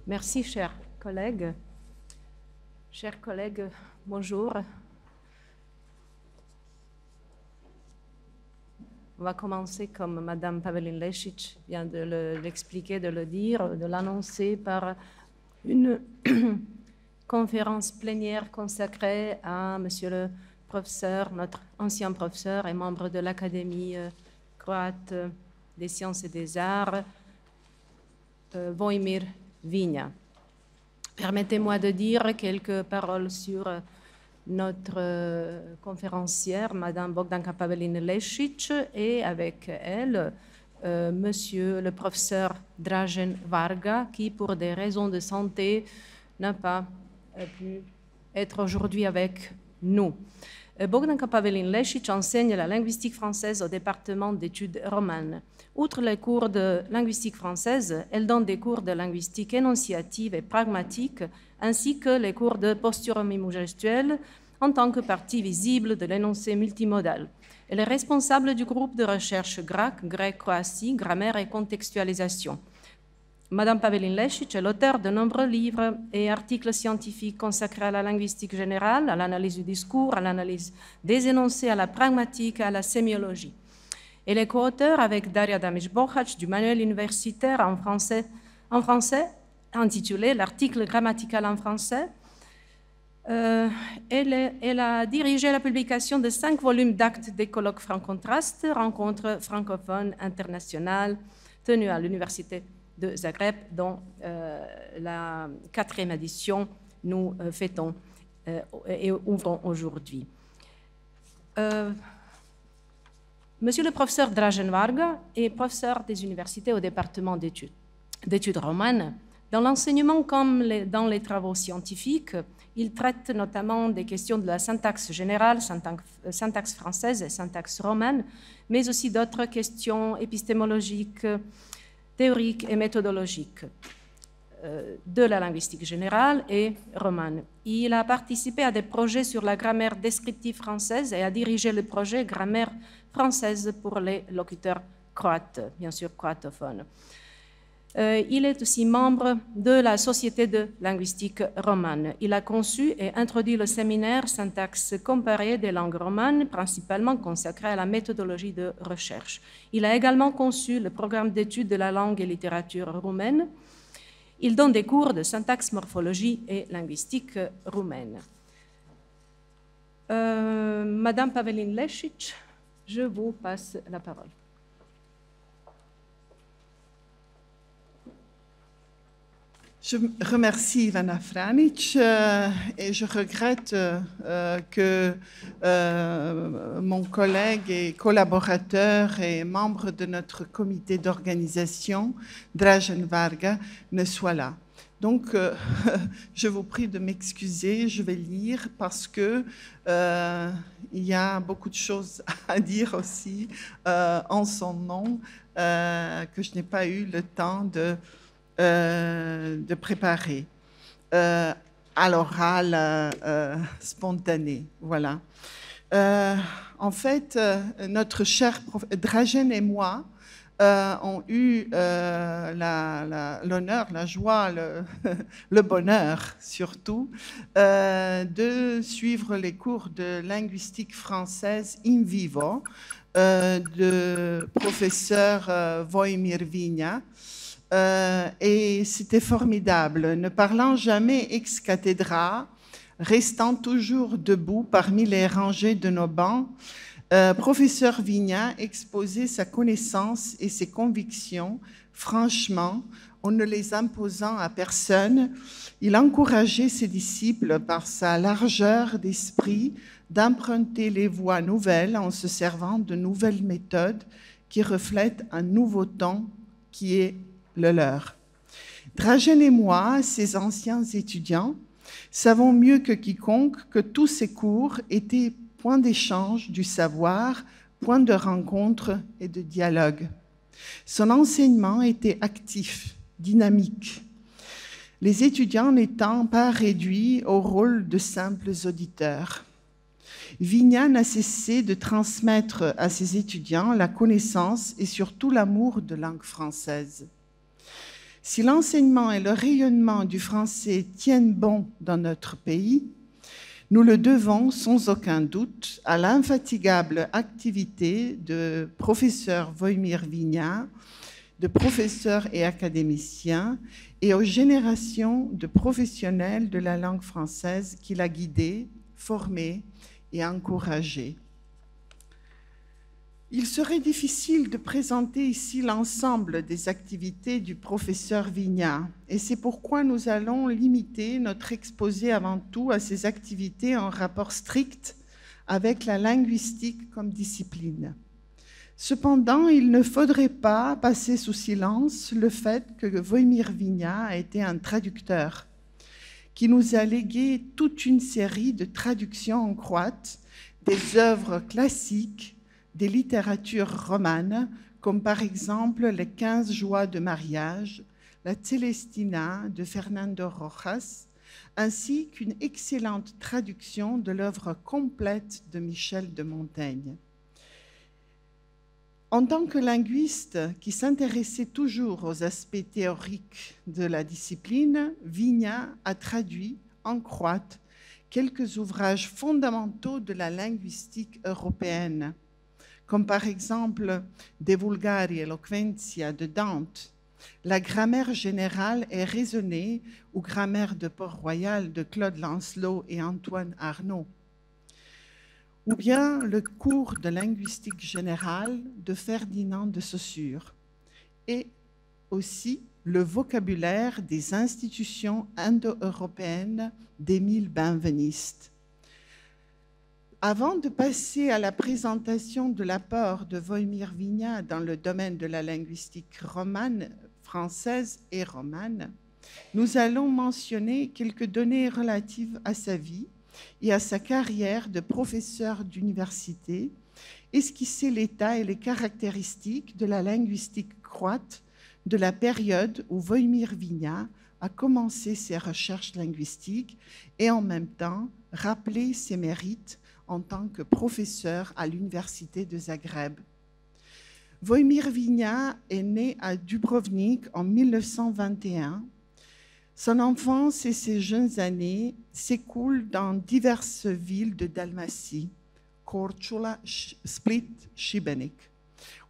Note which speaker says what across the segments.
Speaker 1: Merci, chers collègues. Chers collègues, bonjour. On va commencer comme Madame Pavelin Lešić vient de l'expliquer, de le dire, de l'annoncer par une conférence plénière consacrée à Monsieur le professeur, notre ancien professeur et membre de l'Académie croate des sciences et des arts, Vojimir Vinja. Permettez-moi de dire quelques paroles sur notre conférencière, Madame Bogdanka Pavelin Lešić, et avec elle, Monsieur le professeur Dražen Varga, qui, pour des raisons de santé, n'a pas pu être aujourd'hui avec nous. Bogdanka Pavelin Lešić enseigne la linguistique française au département d'études romanes. Outre les cours de linguistique française, elle donne des cours de linguistique énonciative et pragmatique, ainsi que les cours de posturonyme gestuelle en tant que partie visible de l'énoncé multimodal. Elle est responsable du groupe de recherche grec-Croatie, grammaire et contextualisation. Madame Pavelin Lešić est l'auteur de nombreux livres et articles scientifiques consacrés à la linguistique générale, à l'analyse du discours, à l'analyse des énoncés, à la pragmatique et à la sémiologie. Elle est co-auteure avec Daria Damić-Bohac du manuel universitaire en français intitulé L'article grammatical en français. Elle a dirigé la publication de 5 volumes d'actes des colloques franc-contraste, rencontres francophones internationales tenues à l'université de Zagreb, dont la 4e édition nous fêtons et ouvrons aujourd'hui. Monsieur le professeur Dražen Varga est professeur des universités au département d'études romanes. Dans l'enseignement comme dans les travaux scientifiques, il traite notamment des questions de la syntaxe générale, syntaxe française et syntaxe romaine, mais aussi d'autres questions épistémologiques, théoriques et méthodologiques de la linguistique générale et romane. Il a participé à des projets sur la grammaire descriptive française et a dirigé le projet Grammaire française pour les locuteurs croates, bien sûr croatophones. Il est aussi membre de la Société de linguistique romane. Il a conçu et introduit le séminaire Syntaxe comparée des langues romanes, principalement consacré à la méthodologie de recherche. Il a également conçu le programme d'études de la langue et littérature roumaine. Il donne des cours de syntaxe, morphologie et linguistique roumaine. Madame Pavelin Lešić, je vous passe la parole.
Speaker 2: Je remercie Ivana Franić et je regrette que mon collègue et collaborateur et membre de notre comité d'organisation, Dražen Varga, ne soit là. Donc, je vous prie de m'excuser, je vais lire parce que il y a beaucoup de choses à dire aussi en son nom que je n'ai pas eu le temps de préparer à l'oral spontané. Voilà. En fait, notre cher Dražen et moi ont eu l'honneur, la joie, le bonheur surtout, de suivre les cours de linguistique française in vivo de professeur Vojimir Vinja. Et c'était formidable, ne parlant jamais ex cathedra, restant toujours debout parmi les rangées de nos bancs, professeur Vinja exposait sa connaissance et ses convictions franchement, en ne les imposant à personne. Il encourageait ses disciples par sa largeur d'esprit d'emprunter les voies nouvelles en se servant de nouvelles méthodes qui reflètent un nouveau temps qui est le leur. Dražen et moi, ses anciens étudiants, savons mieux que quiconque que tous ces cours étaient point d'échange du savoir, point de rencontre et de dialogue. Son enseignement était actif, dynamique, les étudiants n'étant pas réduits au rôle de simples auditeurs. Vinja n'a cessé de transmettre à ses étudiants la connaissance et surtout l'amour de langue française. Si l'enseignement et le rayonnement du français tiennent bon dans notre pays, nous le devons sans aucun doute à l'infatigable activité de professeur Woimir Vignat, de professeurs et académiciens, et aux générations de professionnels de la langue française qu'il a guidés, formés et encouragés. Il serait difficile de présenter ici l'ensemble des activités du professeur Vignat, et c'est pourquoi nous allons limiter notre exposé avant tout à ses activités en rapport strict avec la linguistique comme discipline. Cependant, il ne faudrait pas passer sous silence le fait que Woimir Vignat a été un traducteur qui nous a légué toute une série de traductions en croate des œuvres classiques des littératures romanes, comme par exemple les 15 joies de mariage, la Celestina de Fernando Rojas, ainsi qu'une excellente traduction de l'œuvre complète de Michel de Montaigne. En tant que linguiste qui s'intéressait toujours aux aspects théoriques de la discipline, Vignat a traduit en croate quelques ouvrages fondamentaux de la linguistique européenne, comme par exemple De Vulgari Eloquentia de Dante, la grammaire générale et raisonnée ou grammaire de Port-Royal de Claude Lancelot et Antoine Arnaud, ou bien le cours de linguistique générale de Ferdinand de Saussure, et aussi le vocabulaire des institutions indo-européennes d'Émile Benveniste. Avant de passer à la présentation de l'apport de Woimir Vignat dans le domaine de la linguistique romane, française et romane, nous allons mentionner quelques données relatives à sa vie et à sa carrière de professeur d'université, esquisser l'état et les caractéristiques de la linguistique croate de la période où Woimir Vignat a commencé ses recherches linguistiques et en même temps rappeler ses mérites en tant que professeur à l'université de Zagreb. Woimir Vignat est né à Dubrovnik en 1921. Son enfance et ses jeunes années s'écoulent dans diverses villes de Dalmatie, Korčula, Split, Šibenik,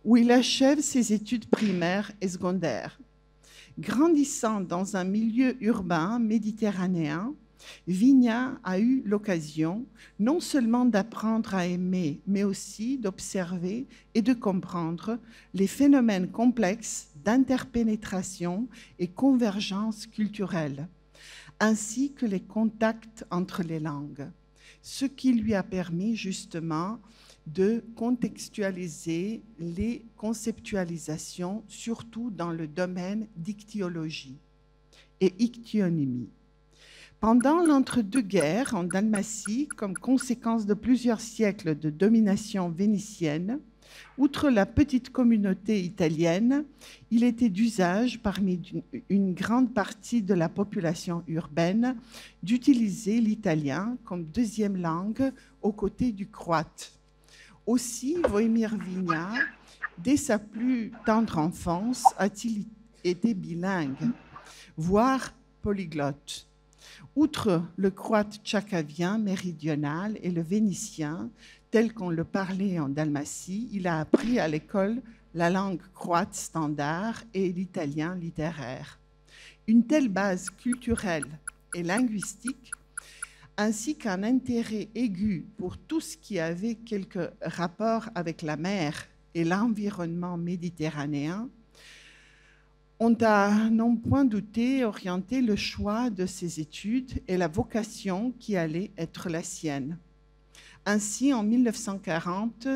Speaker 2: où il achève ses études primaires et secondaires. Grandissant dans un milieu urbain méditerranéen, Vignat a eu l'occasion non seulement d'apprendre à aimer, mais aussi d'observer et de comprendre les phénomènes complexes d'interpénétration et convergence culturelle, ainsi que les contacts entre les langues, ce qui lui a permis justement de contextualiser les conceptualisations, surtout dans le domaine d'ichtyologie et ichthyonomie. Pendant l'entre-deux-guerres en Dalmatie, comme conséquence de plusieurs siècles de domination vénitienne, outre la petite communauté italienne, il était d'usage parmi une grande partie de la population urbaine d'utiliser l'italien comme deuxième langue aux côtés du croate. Aussi, Woimir Vignat, dès sa plus tendre enfance, a-t-il été bilingue, voire polyglotte. Outre le croate tchakavien méridional et le vénitien, tel qu'on le parlait en Dalmatie, il a appris à l'école la langue croate standard et l'italien littéraire. Une telle base culturelle et linguistique, ainsi qu'un intérêt aigu pour tout ce qui avait quelque rapport avec la mer et l'environnement méditerranéen, ont à non point douter orienté le choix de ses études et la vocation qui allait être la sienne. Ainsi, en 1940,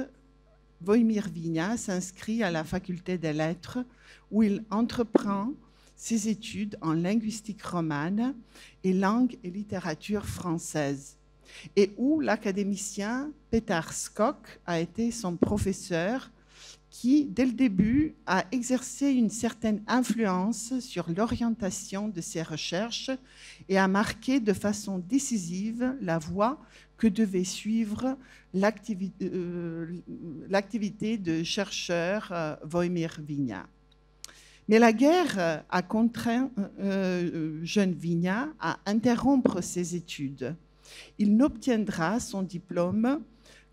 Speaker 2: Woimir Vignat s'inscrit à la faculté des lettres où il entreprend ses études en linguistique romane et langue et littérature française, et où l'académicien Petar Skok a été son professeur qui, dès le début, a exercé une certaine influence sur l'orientation de ses recherches et a marqué de façon décisive la voie que devait suivre l'activité de chercheur Woimir Vignat. Mais la guerre a contraint jeune Vignat à interrompre ses études. Il n'obtiendra son diplôme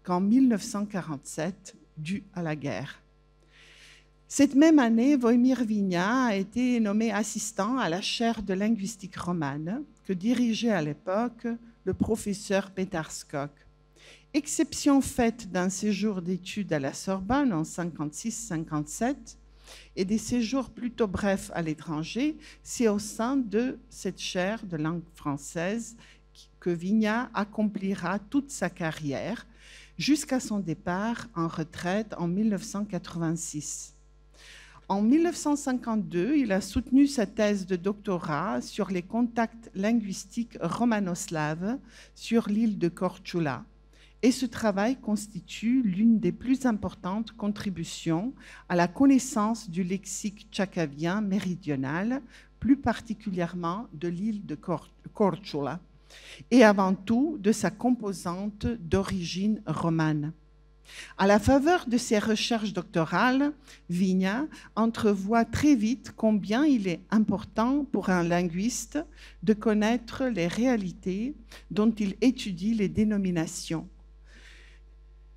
Speaker 2: qu'en 1947, dû à la guerre. Cette même année, Wojmir Vignat a été nommé assistant à la chaire de linguistique romane que dirigeait à l'époque le professeur Petar Skok. Exception faite d'un séjour d'études à la Sorbonne en 56-57 et des séjours plutôt brefs à l'étranger, c'est au sein de cette chaire de langue française que Vignat accomplira toute sa carrière jusqu'à son départ en retraite en 1986. En 1952, il a soutenu sa thèse de doctorat sur les contacts linguistiques romano-slaves sur l'île de Korčula. Et ce travail constitue l'une des plus importantes contributions à la connaissance du lexique tchakavien méridional, plus particulièrement de l'île de Korčula, et avant tout de sa composante d'origine romane. À la faveur de ses recherches doctorales, Vignat entrevoit très vite combien il est important pour un linguiste de connaître les réalités dont il étudie les dénominations.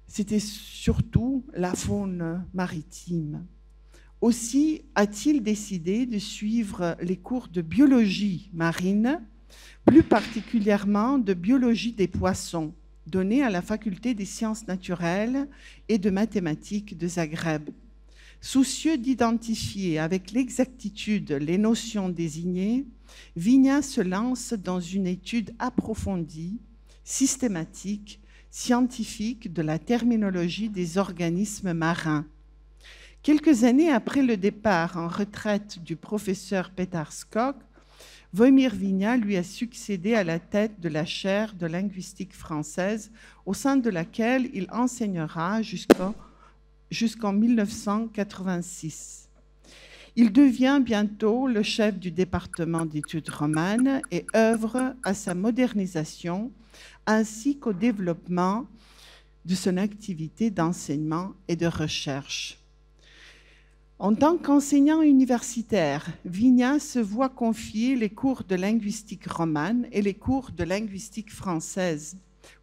Speaker 2: C'était surtout la faune maritime. Aussi a-t-il décidé de suivre les cours de biologie marine, plus particulièrement de biologie des poissons, donnés à la faculté des sciences naturelles et de mathématiques de Zagreb. Soucieux d'identifier avec l'exactitude les notions désignées, Vignat se lance dans une étude approfondie, systématique, scientifique de la terminologie des organismes marins. Quelques années après le départ en retraite du professeur Petar Skok, Wojmir Vignat lui a succédé à la tête de la chaire de linguistique française, au sein de laquelle il enseignera jusqu'en 1986. Il devient bientôt le chef du département d'études romanes et œuvre à sa modernisation ainsi qu'au développement de son activité d'enseignement et de recherche. En tant qu'enseignant universitaire, Vignat se voit confier les cours de linguistique romane et les cours de linguistique française,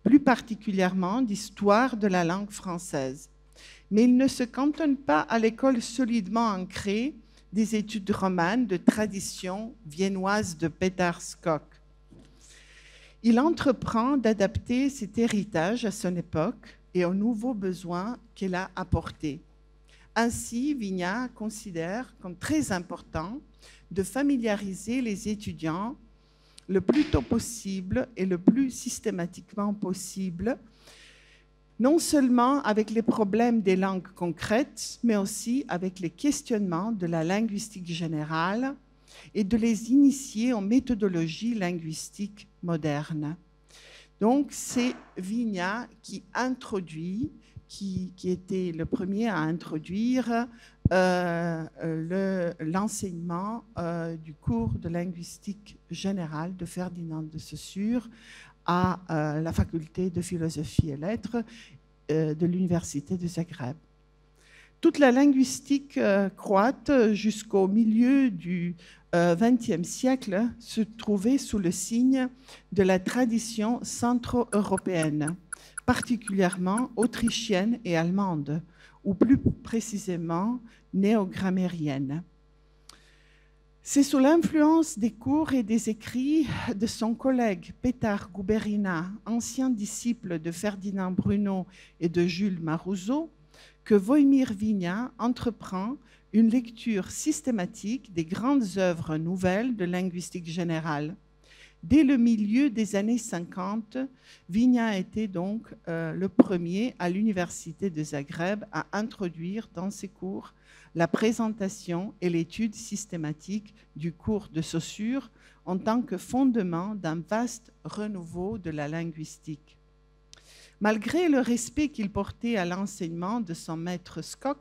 Speaker 2: plus particulièrement d'histoire de la langue française. Mais il ne se cantonne pas à l'école solidement ancrée des études romanes de tradition viennoise de Petar Skok. Il entreprend d'adapter cet héritage à son époque et aux nouveaux besoins qu'elle a apportés. Ainsi, Vignat considère comme très important de familiariser les étudiants le plus tôt possible et le plus systématiquement possible, non seulement avec les problèmes des langues concrètes, mais aussi avec les questionnements de la linguistique générale et de les initier en méthodologie linguistique moderne. Donc, c'est Vignat qui introduit, qui était le premier à introduire l'enseignement du cours de linguistique générale de Ferdinand de Saussure à la faculté de philosophie et lettres de l'université de Zagreb. Toute la linguistique croate jusqu'au milieu du XXe siècle se trouvait sous le signe de la tradition centro-européenne, particulièrement autrichienne et allemande, ou plus précisément néo-grammairienne. C'est sous l'influence des cours et des écrits de son collègue Petar Guberina, ancien disciple de Ferdinand Bruno et de Jules Marouzeau, que Wojmir Vignat entreprend une lecture systématique des grandes œuvres nouvelles de linguistique générale. Dès le milieu des années 50, Vignat était donc le premier à l'université de Zagreb à introduire dans ses cours la présentation et l'étude systématique du cours de Saussure en tant que fondement d'un vaste renouveau de la linguistique. Malgré le respect qu'il portait à l'enseignement de son maître Skok,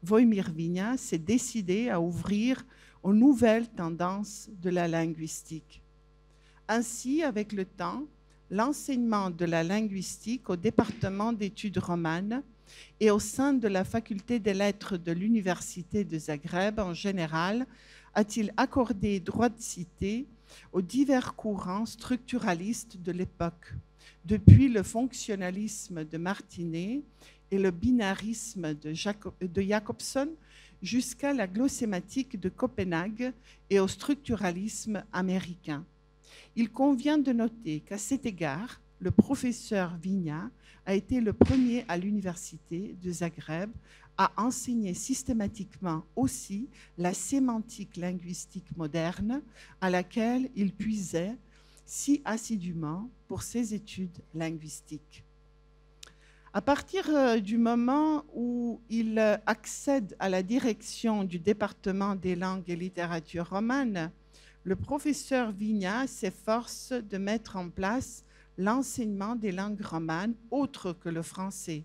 Speaker 2: Wojmir Vignat s'est décidé à ouvrir aux nouvelles tendances de la linguistique. Ainsi, avec le temps, l'enseignement de la linguistique au département d'études romanes et au sein de la faculté des lettres de l'Université de Zagreb en général, a-t-il accordé droit de cité aux divers courants structuralistes de l'époque, depuis le fonctionnalisme de Martinet et le binarisme de Jacobson jusqu'à la glossématique de Copenhague et au structuralisme américain. Il convient de noter qu'à cet égard, le professeur Vigna a été le premier à l'université de Zagreb à enseigner systématiquement aussi la sémantique linguistique moderne à laquelle il puisait si assidûment pour ses études linguistiques. À partir du moment où il accède à la direction du département des langues et littératures romanes, le professeur Vigna s'efforce de mettre en place l'enseignement des langues romanes autres que le français,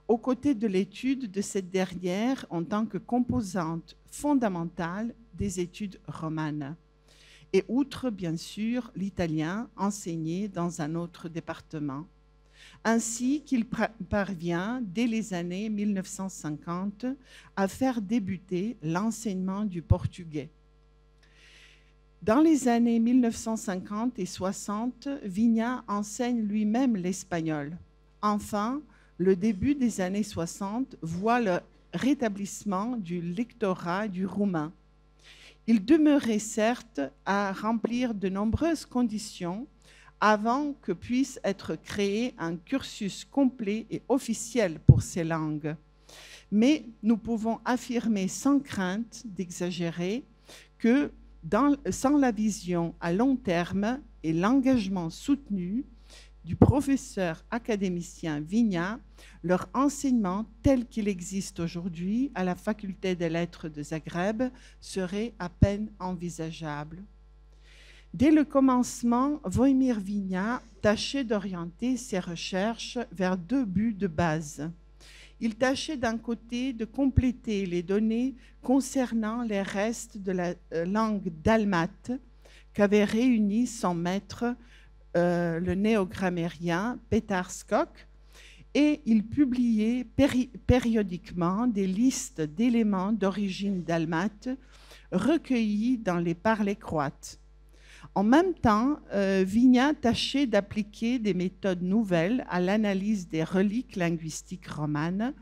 Speaker 2: aux côtés de l'étude de cette dernière en tant que composante fondamentale des études romanes, et outre, bien sûr, l'italien enseigné dans un autre département, ainsi qu'il parvient, dès les années 1950, à faire débuter l'enseignement du portugais. Dans les années 1950 et 60, Vigna enseigne lui-même l'espagnol. Enfin, le début des années 60 voit le rétablissement du lectorat du roumain. Il demeurait certes à remplir de nombreuses conditions avant que puisse être créé un cursus complet et officiel pour ces langues. Mais nous pouvons affirmer sans crainte d'exagérer que sans la vision à long terme et l'engagement soutenu du professeur académicien Vigna, leur enseignement tel qu'il existe aujourd'hui à la faculté des lettres de Zagreb serait à peine envisageable. Dès le commencement, Wojmir Vigna tâchait d'orienter ses recherches vers deux buts de base. Il tâchait d'un côté de compléter les données concernant les restes de la langue dalmate qu'avait réuni son maître, le néogrammérien Petar Skok, et il publiait périodiquement des listes d'éléments d'origine dalmate recueillis dans les parlers croates. En même temps, Vigna tâchait d'appliquer des méthodes nouvelles à l'analyse des reliques linguistiques romanes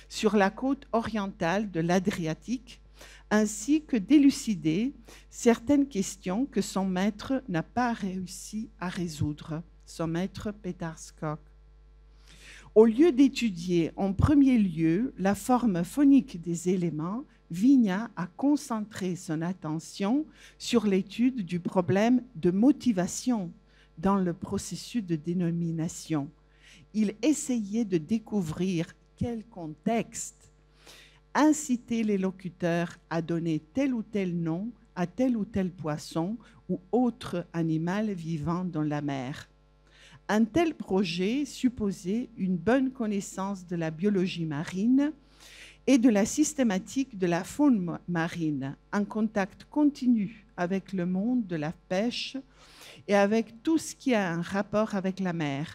Speaker 2: sur la côte orientale de l'Adriatique, ainsi que d'élucider certaines questions que son maître n'a pas réussi à résoudre, son maître Petar Skok. Au lieu d'étudier en premier lieu la forme phonique des éléments, Vigna a concentré son attention sur l'étude du problème de motivation dans le processus de dénomination. Il essayait de découvrir quel contexte incitait les locuteurs à donner tel ou tel nom à tel ou tel poisson ou autre animal vivant dans la mer. Un tel projet supposait une bonne connaissance de la biologie marine et de la systématique de la faune marine, un contact continu avec le monde de la pêche et avec tout ce qui a un rapport avec la mer.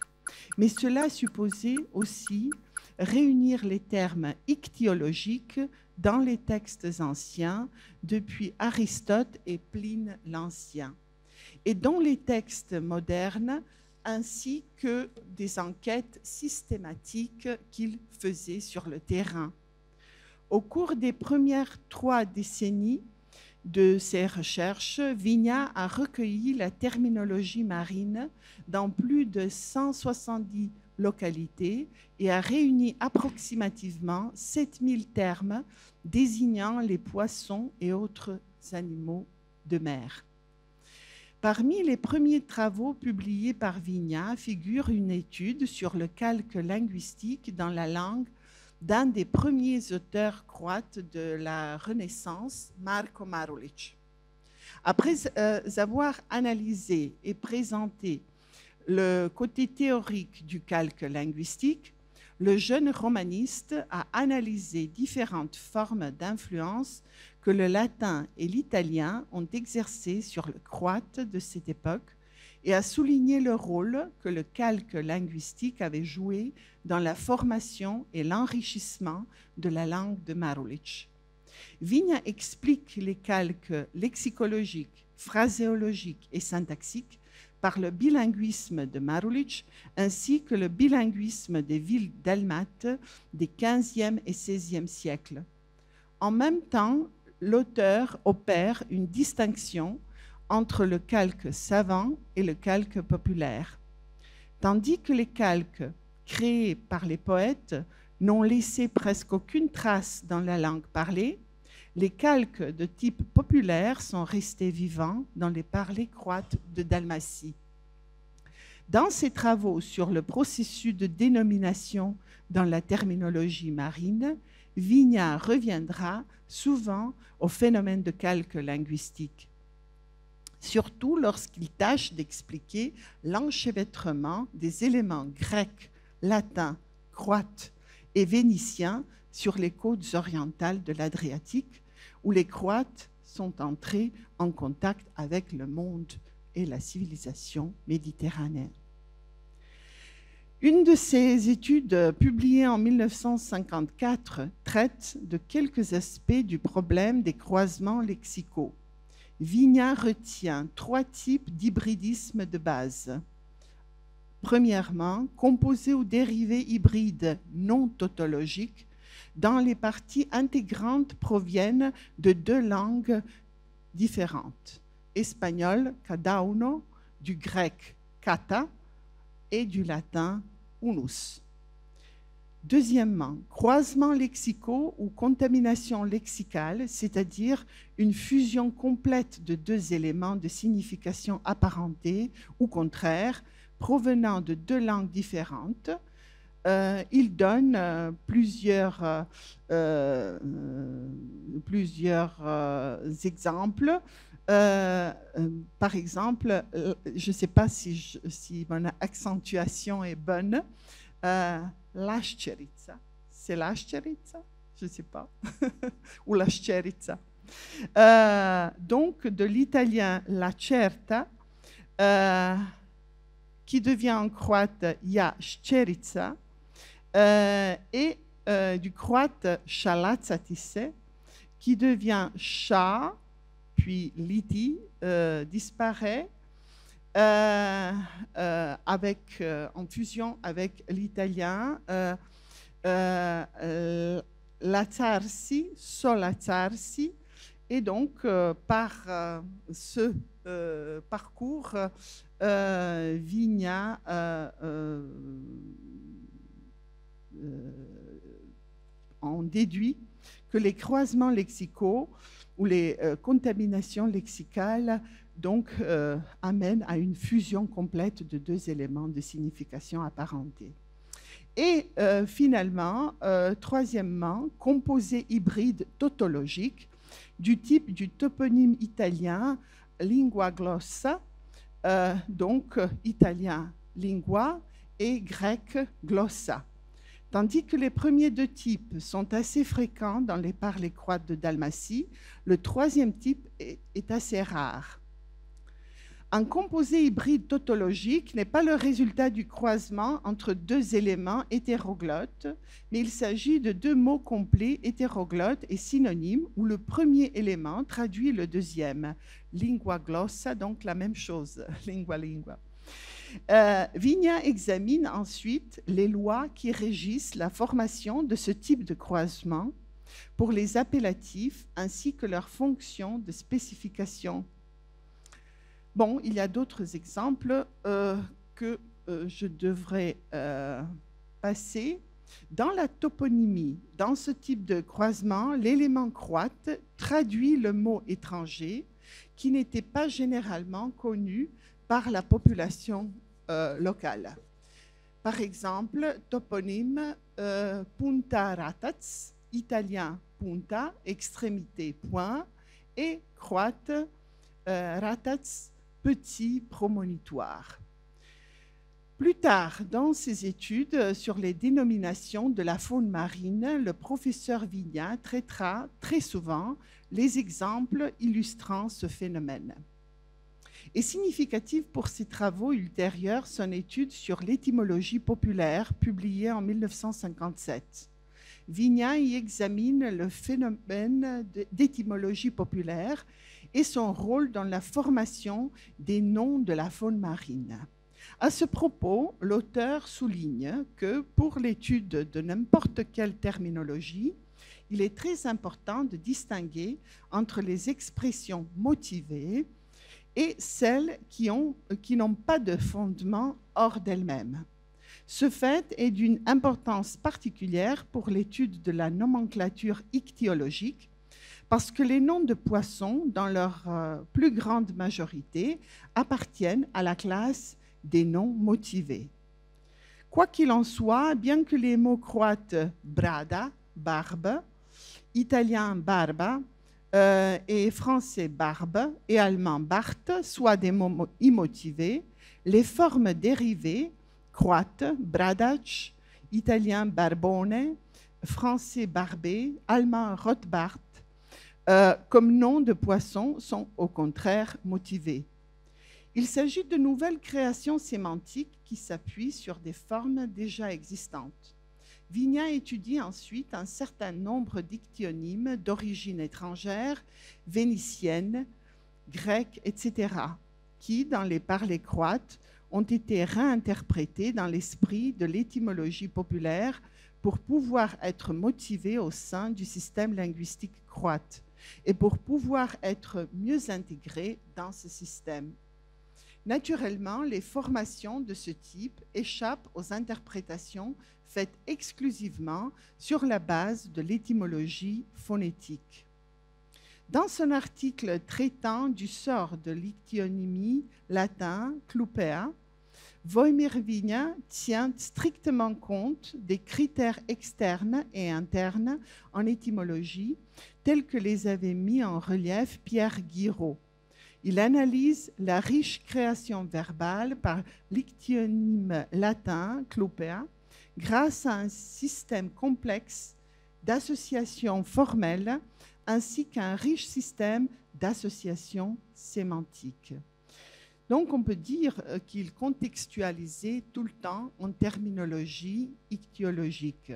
Speaker 2: Mais cela supposait aussi réunir les termes ichthyologiques dans les textes anciens, depuis Aristote et Pline l'Ancien, et dans les textes modernes, ainsi que des enquêtes systématiques qu'il faisait sur le terrain. Au cours des premières 3 décennies de ses recherches, Vigna a recueilli la terminologie marine dans plus de 170 localités et a réuni approximativement 7000 termes désignant les poissons et autres animaux de mer. Parmi les premiers travaux publiés par Vigna figure une étude sur le calque linguistique dans la langue d'un des premiers auteurs croates de la Renaissance, Marko Marulić. Après avoir analysé et présenté le côté théorique du calque linguistique, le jeune romaniste a analysé différentes formes d'influence que le latin et l'italien ont exercées sur le croate de cette époque et a souligné le rôle que le calque linguistique avait joué dans la formation et l'enrichissement de la langue de Marulić. Vigna explique les calques lexicologiques, phraséologiques et syntaxiques par le bilinguisme de Marulić ainsi que le bilinguisme des villes dalmates des XVe et XVIe siècles. En même temps, l'auteur opère une distinction entre le calque savant et le calque populaire. Tandis que les calques créés par les poètes n'ont laissé presque aucune trace dans la langue parlée, les calques de type populaire sont restés vivants dans les parlers croates de Dalmatie. Dans ses travaux sur le processus de dénomination dans la terminologie marine, Vigna reviendra souvent au phénomène de calque linguistique, surtout lorsqu'il tâche d'expliquer l'enchevêtrement des éléments grecs, latins, croates et vénitiens sur les côtes orientales de l'Adriatique, où les Croates sont entrés en contact avec le monde et la civilisation méditerranéenne. Une de ces études publiées en 1954 traite de quelques aspects du problème des croisements lexicaux. Vigna retient 3 types d'hybridisme de base. Premièrement, composés ou dérivés hybrides non tautologiques, dont les parties intégrantes proviennent de 2 langues différentes, espagnol, cada uno, du grec, kata, et du latin, unus. Deuxièmement, croisements lexicaux ou contamination lexicale, c'est-à-dire une fusion complète de 2 éléments de signification apparentée ou contraire, provenant de 2 langues différentes. Il donne plusieurs exemples. Par exemple, je ne sais pas si mon accentuation est bonne. Lascerica, c'est Lascerica? Je ne sais pas. Ou Lascerica. Donc, de l'italien lacerta, qui devient en croate Jascerica, et du croate Šalacatis, qui devient Cha, puis Liti, disparaît en fusion avec l'italien Lazzarsi, Solazzarsi, et donc par ce parcours, Vigna en déduit que les croisements lexicaux ou les contaminations lexicales donc amènent à une fusion complète de 2 éléments de signification apparentée. Et finalement, troisièmement, composés hybrides tautologiques du type du toponyme italien lingua glossa, donc italien lingua et grec glossa. Tandis que les premiers 2 types sont assez fréquents dans les parlers croates de Dalmatie, le 3e type est assez rare. Un composé hybride tautologique n'est pas le résultat du croisement entre 2 éléments hétéroglottes, mais il s'agit de 2 mots complets hétéroglottes et synonymes où le premier élément traduit le deuxième. Lingua glossa, donc la même chose, lingua lingua. Vigna examine ensuite les lois qui régissent la formation de ce type de croisement pour les appellatifs ainsi que leur fonction de spécification. Bon, il y a d'autres exemples que je devrais passer. Dans la toponymie, dans ce type de croisement, l'élément croate traduit le mot étranger qui n'était pas généralement connu par la population locale. Par exemple, toponyme Punta Ratac, italien punta, extrémité, point, et croate Ratac, petit promonitoire. Plus tard, dans ses études sur les dénominations de la faune marine, le professeur Vigna traitera très souvent les exemples illustrant ce phénomène. Et significative pour ses travaux ultérieurs, son étude sur l'étymologie populaire, publiée en 1957. Vigna y examine le phénomène d'étymologie populaire et son rôle dans la formation des noms de la faune marine. À ce propos, l'auteur souligne que pour l'étude de n'importe quelle terminologie, il est très important de distinguer entre les expressions motivées et celles qui n'ont pas de fondement hors d'elles-mêmes. Ce fait est d'une importance particulière pour l'étude de la nomenclature ichthyologique, parce que les noms de poissons, dans leur plus grande majorité, appartiennent à la classe des noms motivés. Quoi qu'il en soit, bien que les mots croates brada, barbe, italien barba et français barbe et allemand Bart soient des mots immotivés, les formes dérivées croate, bradac, italien barbone, français barbé, allemand Rothbart, comme nom de poisson sont au contraire motivés. Il s'agit de nouvelles créations sémantiques qui s'appuient sur des formes déjà existantes. Vigna étudie ensuite un certain nombre d'ichtyonymes d'origine étrangère, vénitienne, grecque, etc., qui, dans les parlers croates, ont été réinterprétés dans l'esprit de l'étymologie populaire pour pouvoir être motivés au sein du système linguistique croate et pour pouvoir être mieux intégrés dans ce système. Naturellement, les formations de ce type échappent aux interprétations faites exclusivement sur la base de l'étymologie phonétique. Dans son article traitant du sort de l'ichthionymie latin clupea, Wojmir Vigna tient strictement compte des critères externes et internes en étymologie, tels que les avait mis en relief Pierre Guiraud. Il analyse la riche création verbale par l'ichthyonyme latin clupea grâce à un système complexe d'associations formelles ainsi qu'un riche système d'associations sémantiques. Donc, on peut dire qu'il contextualisait tout le temps en terminologie ichthyologique.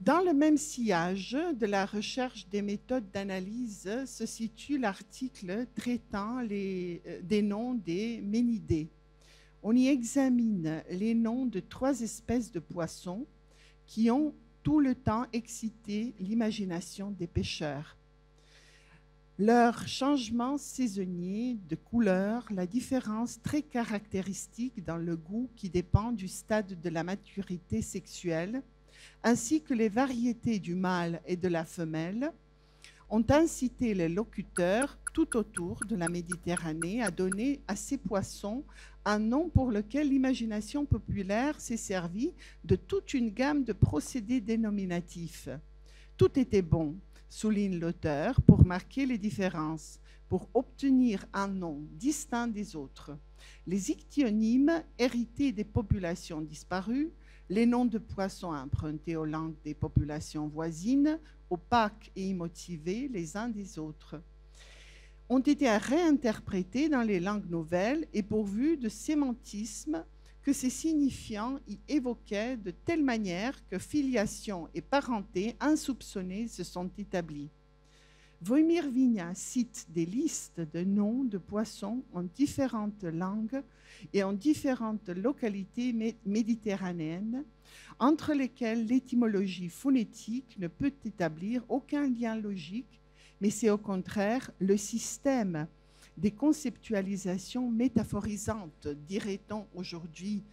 Speaker 2: Dans le même sillage de la recherche des méthodes d'analyse se situe l'article traitant des noms des ménidés. On y examine les noms de 3 espèces de poissons qui ont tout le temps excité l'imagination des pêcheurs. Leur changement saisonnier de couleur, la différence très caractéristique dans le goût qui dépend du stade de la maturité sexuelle, ainsi que les variétés du mâle et de la femelle, ont incité les locuteurs tout autour de la Méditerranée à donner à ces poissons un nom pour lequel l'imagination populaire s'est servie de toute une gamme de procédés dénominatifs. Tout était bon, souligne l'auteur, pour marquer les différences, pour obtenir un nom distinct des autres. Les ichthyonymes hérités des populations disparues, les noms de poissons empruntés aux langues des populations voisines, opaques et immotivés les uns des autres, ont été réinterprétés dans les langues nouvelles et pourvus de sémantisme que ces signifiants y évoquaient de telle manière que filiation et parenté insoupçonnée se sont établis. Wojmir Vigna cite des listes de noms de poissons en différentes langues et en différentes localités méditerranéennes, entre lesquelles l'étymologie phonétique ne peut établir aucun lien logique, mais c'est au contraire le système des conceptualisations métaphorisantes, dirait-on aujourd'hui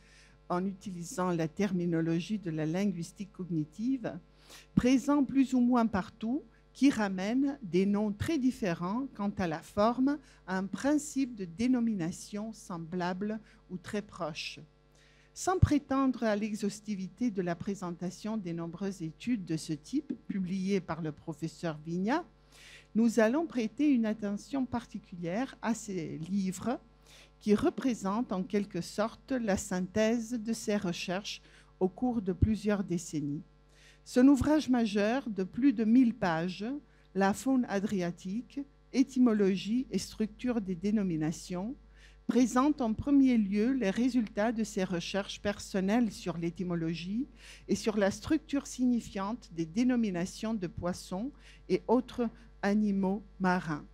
Speaker 2: en utilisant la terminologie de la linguistique cognitive, présent plus ou moins partout, qui ramène des noms très différents quant à la forme à un principe de dénomination semblable ou très proche. Sans prétendre à l'exhaustivité de la présentation des nombreuses études de ce type, publiées par le professeur Vigna, nous allons prêter une attention particulière à ces livres qui représentent en quelque sorte la synthèse de ses recherches au cours de plusieurs décennies. Son ouvrage majeur de plus de 1000 pages, La faune adriatique, étymologie et structure des dénominations, présente en premier lieu les résultats de ses recherches personnelles sur l'étymologie et sur la structure signifiante des dénominations de poissons et autres animaux marins.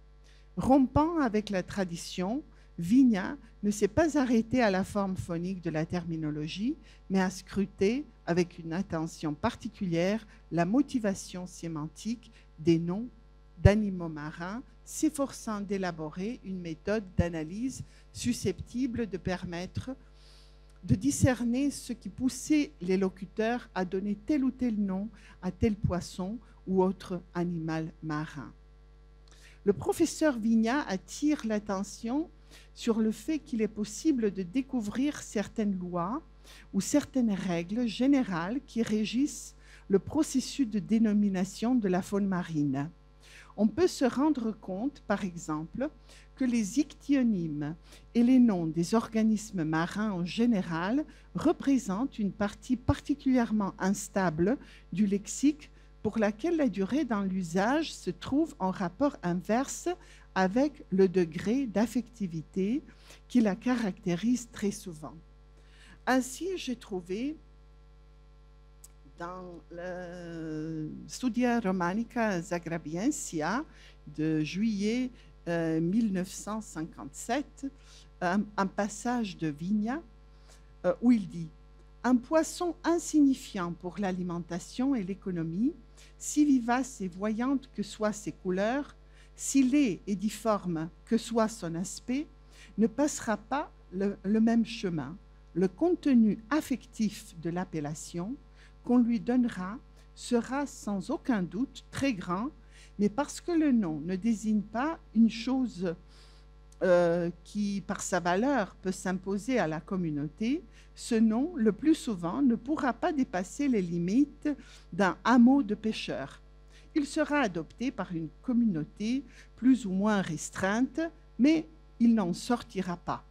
Speaker 2: Rompant avec la tradition, Vigna ne s'est pas arrêté à la forme phonique de la terminologie, mais a scruté avec une attention particulière la motivation sémantique des noms d'animaux marins, s'efforçant d'élaborer une méthode d'analyse susceptible de permettre de discerner ce qui poussait les locuteurs à donner tel ou tel nom à tel poisson ou autre animal marin. Le professeur Vigna attire l'attention sur le fait qu'il est possible de découvrir certaines lois ou certaines règles générales qui régissent le processus de dénomination de la faune marine. On peut se rendre compte, par exemple, que les ichtyonymes et les noms des organismes marins en général représentent une partie particulièrement instable du lexique pour laquelle la durée dans l'usage se trouve en rapport inverse avec le degré d'affectivité qui la caractérise très souvent. Ainsi, j'ai trouvé dans le Studia Romanica Zagrabiensia de juillet 1957, un passage de Vigna où il dit « Un poisson insignifiant pour l'alimentation et l'économie, si vivace et voyante que soient ses couleurs, si laid et difforme que soit son aspect, ne passera pas le même chemin. Le contenu affectif de l'appellation qu'on lui donnera sera sans aucun doute très grand, mais parce que le nom ne désigne pas une chose qui, par sa valeur, peut s'imposer à la communauté, ce nom, le plus souvent, ne pourra pas dépasser les limites d'un hameau de pêcheurs. Il sera adopté par une communauté plus ou moins restreinte, mais il n'en sortira pas.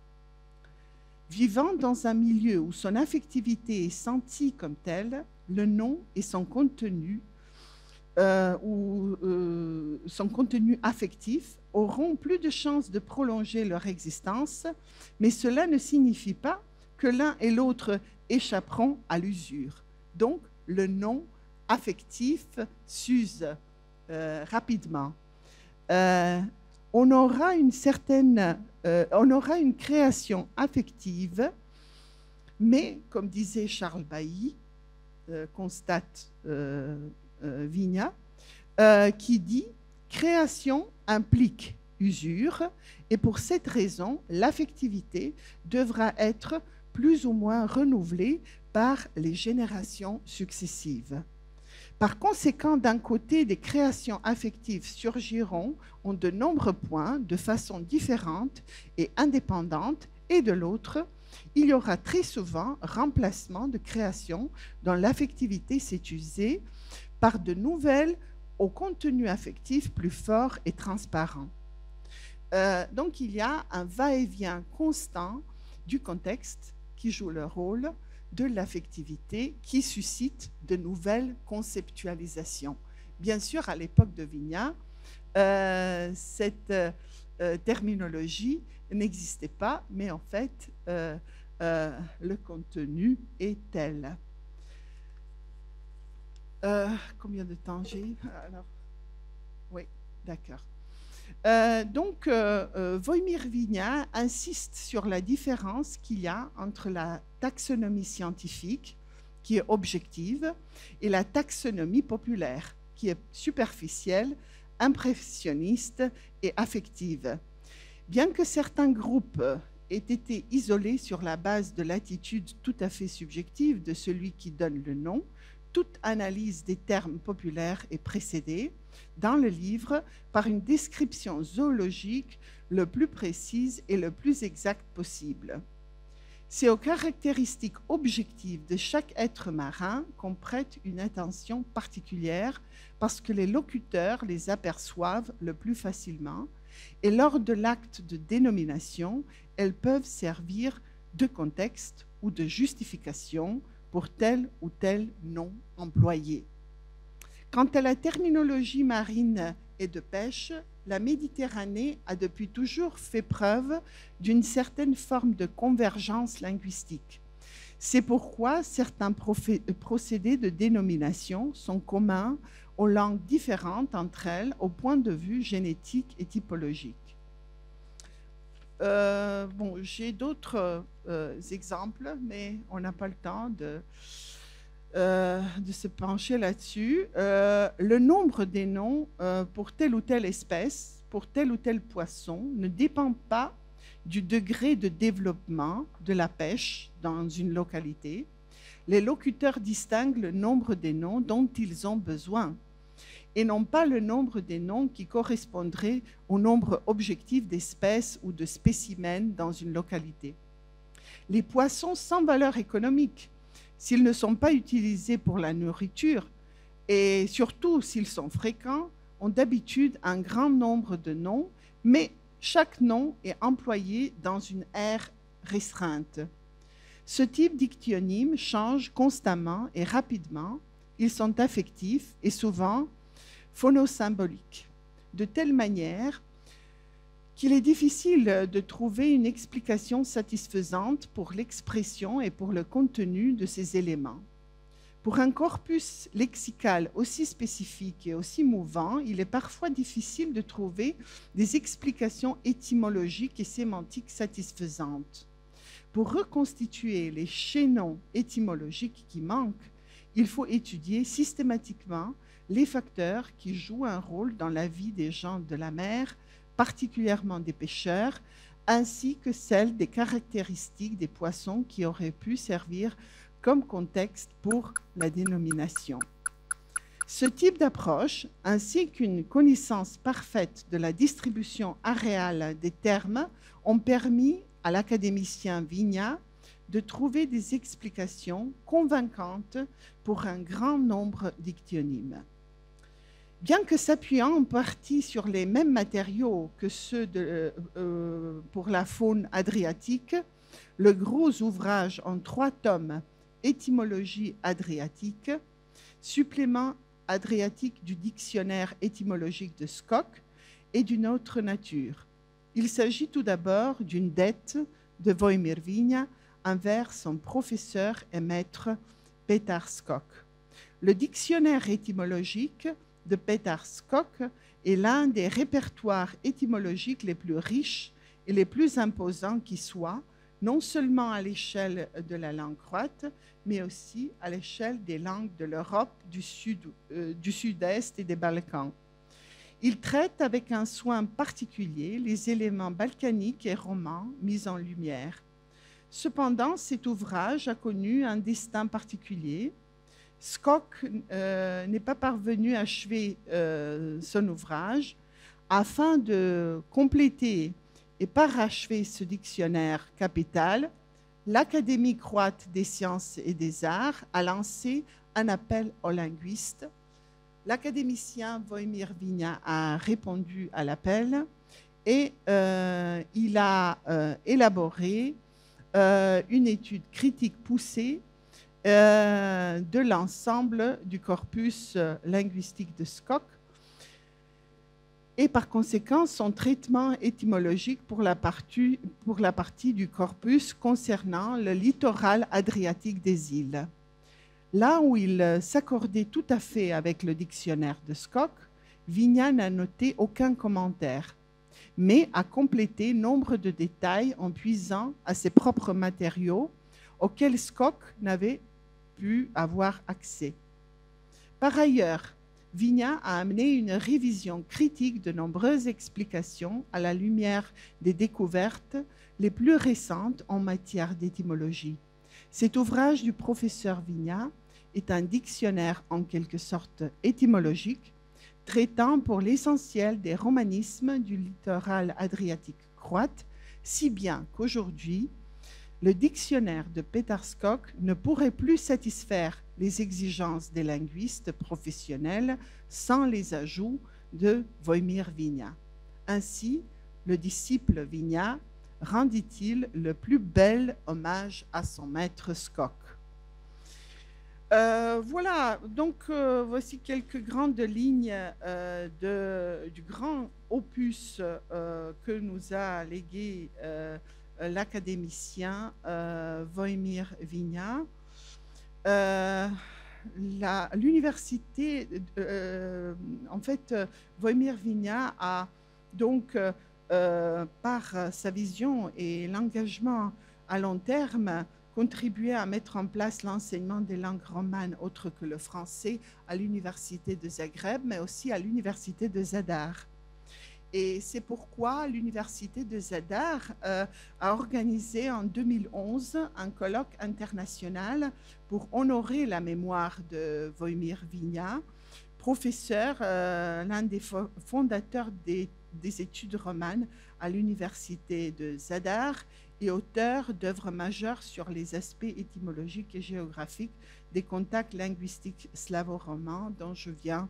Speaker 2: Vivant dans un milieu où son affectivité est sentie comme telle, le nom et son contenu son contenu affectif auront plus de chances de prolonger leur existence, mais cela ne signifie pas que l'un et l'autre échapperont à l'usure. Donc, le nom affectif s'use rapidement. On aura une création affective, mais, comme disait Charles Bailly, constate Vigna, qui dit « Création implique usure, et pour cette raison, l'affectivité devra être plus ou moins renouvelée par les générations successives. » Par conséquent, d'un côté, des créations affectives surgiront en de nombreux points de façon différente et indépendante, et de l'autre, il y aura très souvent remplacement de créations dont l'affectivité s'est usée par de nouvelles au contenu affectif plus fort et transparent. Donc il y a un va-et-vient constant du contexte qui joue le rôle de l'affectivité qui suscite de nouvelles conceptualisations. Bien sûr, à l'époque de Vigna, cette terminologie n'existait pas, mais en fait, le contenu est tel. Combien de temps j'ai? Alors, oui, d'accord. Donc, Wojmir Vigna insiste sur la différence qu'il y a entre la taxonomie scientifique, qui est objective, et la taxonomie populaire, qui est superficielle, impressionniste et affective. Bien que certains groupes aient été isolés sur la base de l'attitude tout à fait subjective de celui qui donne le nom, toute analyse des termes populaires est précédée dans le livre par une description zoologique le plus précise et le plus exacte possible. C'est aux caractéristiques objectives de chaque être marin qu'on prête une attention particulière parce que les locuteurs les aperçoivent le plus facilement et lors de l'acte de dénomination, elles peuvent servir de contexte ou de justification pour tel ou tel nom employé. Quant à la terminologie marine et de pêche, la Méditerranée a depuis toujours fait preuve d'une certaine forme de convergence linguistique. C'est pourquoi certains procédés de dénomination sont communs aux langues différentes entre elles au point de vue génétique et typologique. Bon, j'ai d'autres exemples, mais on n'a pas le temps de se pencher là-dessus. Le nombre des noms pour telle ou telle espèce, pour tel ou tel poisson, ne dépend pas du degré de développement de la pêche dans une localité. Les locuteurs distinguent le nombre des noms dont ils ont besoin et non pas le nombre des noms qui correspondraient au nombre objectif d'espèces ou de spécimens dans une localité. Les poissons sans valeur économique, s'ils ne sont pas utilisés pour la nourriture et surtout s'ils sont fréquents, ont d'habitude un grand nombre de noms, mais chaque nom est employé dans une aire restreinte. Ce type dictyonyme change constamment et rapidement. Ils sont affectifs et souvent phonosymboliques, de telle manière qu'il est difficile de trouver une explication satisfaisante pour l'expression et pour le contenu de ces éléments. Pour un corpus lexical aussi spécifique et aussi mouvant, il est parfois difficile de trouver des explications étymologiques et sémantiques satisfaisantes. Pour reconstituer les chaînons étymologiques qui manquent, il faut étudier systématiquement les facteurs qui jouent un rôle dans la vie des gens de la mer, particulièrement des pêcheurs, ainsi que celles des caractéristiques des poissons qui auraient pu servir comme contexte pour la dénomination. Ce type d'approche, ainsi qu'une connaissance parfaite de la distribution aréale des termes, ont permis à l'académicien Vignat de trouver des explications convaincantes pour un grand nombre dictyonymes. Bien que s'appuyant en partie sur les mêmes matériaux que ceux pour la faune adriatique, le gros ouvrage en 3 tomes, Étymologie adriatique, supplément adriatique du dictionnaire étymologique de Skok, est d'une autre nature. Il s'agit tout d'abord d'une dette de Wojmir Viña envers son professeur et maître Petar Skok. Le dictionnaire étymologique de Petar Skok est l'un des répertoires étymologiques les plus riches et les plus imposants qui soient, non seulement à l'échelle de la langue croate, mais aussi à l'échelle des langues de l'Europe, du Sud-Est et des Balkans. Il traite avec un soin particulier les éléments balkaniques et romans mis en lumière. Cependant, cet ouvrage a connu un destin particulier. Skok n'est pas parvenu à achever son ouvrage. Afin de compléter et parachever ce dictionnaire capital, l'Académie croate des sciences et des arts a lancé un appel aux linguistes. L'académicien Wojmir Viña a répondu à l'appel et il a élaboré une étude critique poussée de l'ensemble du corpus linguistique de Skok et par conséquent son traitement étymologique pour la partie du corpus concernant le littoral adriatique des îles. Là où il s'accordait tout à fait avec le dictionnaire de Skok, Viña n'a noté aucun commentaire, mais a complété nombre de détails en puisant à ses propres matériaux auxquels Skok n'avait pu avoir accès. Par ailleurs, Viña a amené une révision critique de nombreuses explications à la lumière des découvertes les plus récentes en matière d'étymologie. Cet ouvrage du professeur Viña est un dictionnaire en quelque sorte étymologique, traitant pour l'essentiel des romanismes du littoral adriatique croate, si bien qu'aujourd'hui, le dictionnaire de Petar Skok ne pourrait plus satisfaire les exigences des linguistes professionnels sans les ajouts de Wojmir Viña. Ainsi, le disciple Viña rendit-il le plus bel hommage à son maître Skok. Voilà, donc voici quelques grandes lignes du grand opus que nous a légué l'académicien Wojmir Wina. L'université, en fait, Wojmir Wina a donc, par sa vision et l'engagement à long terme, contribué à mettre en place l'enseignement des langues romanes autres que le français à l'université de Zagreb, mais aussi à l'université de Zadar. Et c'est pourquoi l'université de Zadar a organisé en 2011 un colloque international pour honorer la mémoire de Wojmir Wina, professeur, l'un des fondateurs des études romanes à l'université de Zadar et auteur d'œuvres majeures sur les aspects étymologiques et géographiques des contacts linguistiques slavo-romans dont je viens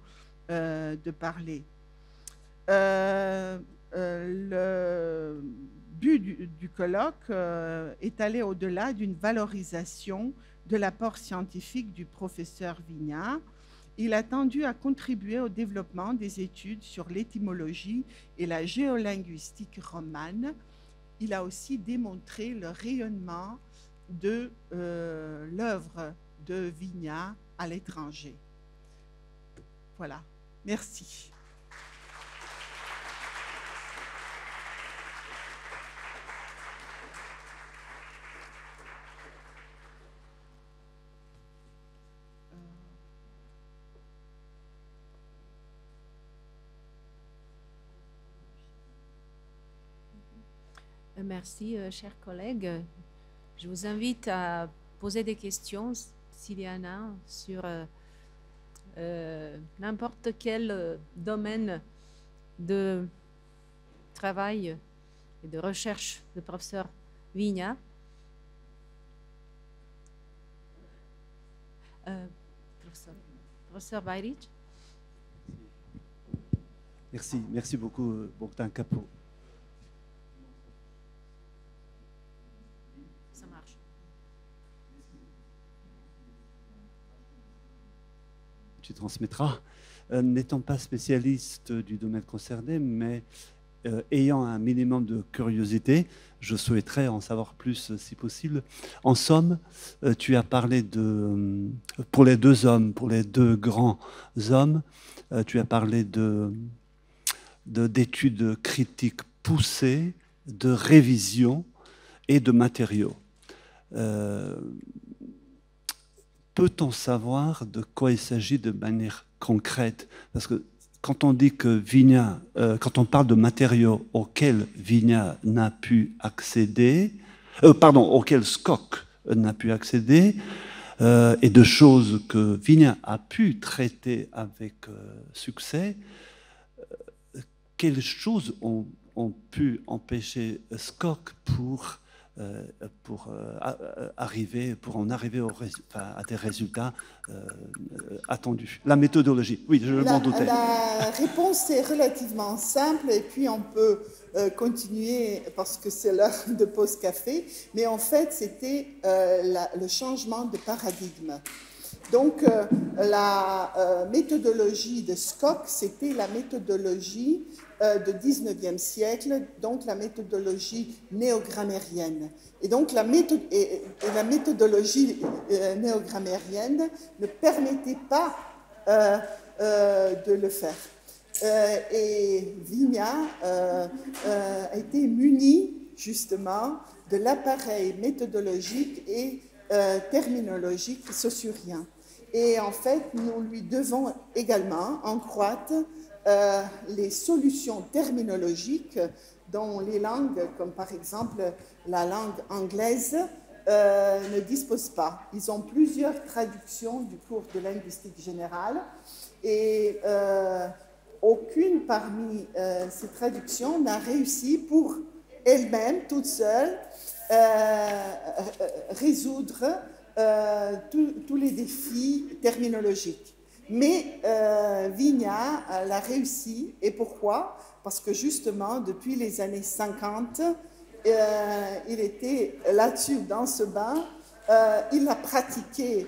Speaker 2: de parler. Le but du colloque est allé au-delà d'une valorisation de l'apport scientifique du professeur Wina. Il a tendu à contribuer au développement des études sur l'étymologie et la géolinguistique romane. Il a aussi démontré le rayonnement de l'œuvre de Wina à l'étranger. Voilà, merci.
Speaker 1: Merci, chers collègues. Je vous invite à poser des questions, s'il y en a, sur n'importe quel domaine de travail et de recherche du professeur Wina. Professeur Bajrić.
Speaker 3: Merci beaucoup, Bogdan Kapo.
Speaker 1: Ça marche.
Speaker 3: Tu transmettras. N'étant pas spécialiste du domaine concerné, mais ayant un minimum de curiosité, je souhaiterais en savoir plus si possible. En somme, tu as parlé de, pour les deux hommes, pour les deux grands hommes, tu as parlé d'études critiques poussées, de révision et de matériaux. Peut-on savoir de quoi il s'agit de manière concrète? Parce que quand on dit que Wina, quand on parle de matériaux auxquels Wina n'a pu accéder, auxquels Skok n'a pu accéder, et de choses que Wina a pu traiter avec succès, quelles choses ont pu empêcher Skok pour en arriver à des résultats attendus? La méthodologie, oui, je m'en doutais.
Speaker 2: La réponse est relativement simple et puis on peut continuer parce que c'est l'heure de pause café, mais en fait c'était le changement de paradigme. Donc la méthodologie de Skok, c'était la méthodologie du 19e siècle, donc la méthodologie néogrammérienne. Et donc la méthodologie néogrammérienne ne permettait pas de le faire. Et Wina a été muni justement de l'appareil méthodologique et terminologique saussurien. Et en fait, nous lui devons également, en croate, les solutions terminologiques dont les langues, comme par exemple la langue anglaise, ne disposent pas. Ils ont plusieurs traductions du cours de linguistique générale et aucune parmi ces traductions n'a réussi pour elle-même, toute seule, résoudre tous les défis terminologiques. Mais Wina l'a réussi. Et pourquoi? Parce que justement, depuis les années 50, il était là-dessus, dans ce bain, il a pratiqué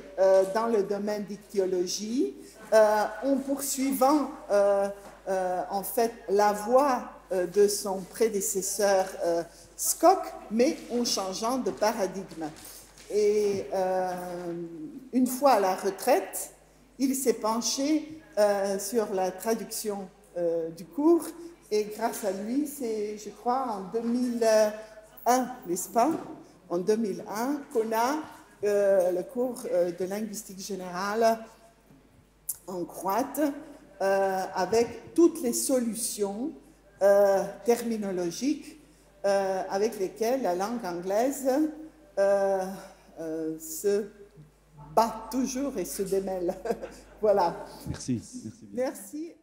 Speaker 2: dans le domaine d'ichtyologie en poursuivant en fait la voie de son prédécesseur Scott, mais en changeant de paradigme. Et une fois à la retraite, il s'est penché sur la traduction du cours, et grâce à lui, c'est, je crois, en 2001, n'est-ce pas? En 2001, qu'on a le cours de linguistique générale en croate, avec toutes les solutions terminologiques avec lesquelles la langue anglaise se bat toujours et se démêle. Voilà.
Speaker 3: Merci.
Speaker 2: Merci.